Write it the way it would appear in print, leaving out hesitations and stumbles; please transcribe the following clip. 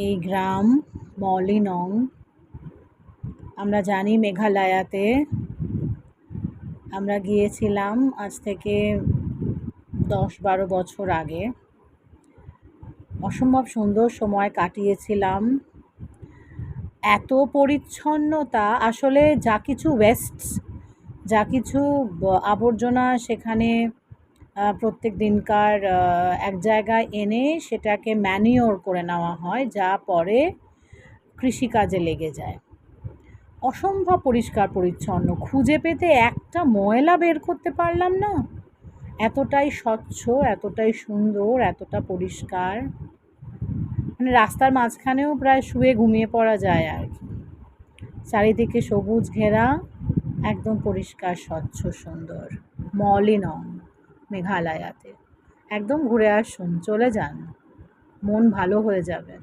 এই গ্রাম মলিনং। আমরা জানি মেঘালয়াতে। আমরা গিয়েছিলাম আজ থেকে 10-12 বছর আগে। অসম্ভব সুন্দর সময় কাটিয়েছিলাম। এত পরিচ্ছন্নতা, আসলে যা কিছু ওয়েস্টস, যা কিছু আবর্জনা সেখানে প্রত্যেক দিনকার এক জায়গায় এনে সেটাকে ম্যানিওর করে নেওয়া হয়, যা পরে কৃষিকাজে লেগে যায়। অসম্ভব পরিষ্কার পরিচ্ছন্ন, খুঁজে পেতে একটা ময়লা বের করতে পারলাম না। এতটাই স্বচ্ছ, এতটাই সুন্দর, এতটা পরিষ্কার, মানে রাস্তার মাঝখানেও প্রায় শুয়ে ঘুমিয়ে পড়া যায় আর কি। চারিদিকে সবুজ ঘেরা, একদম পরিষ্কার স্বচ্ছ সুন্দর। মলিনং মেঘালয়াতে একদম ঘুরে আসুন, চলে যান, মন ভালো হয়ে যাবে।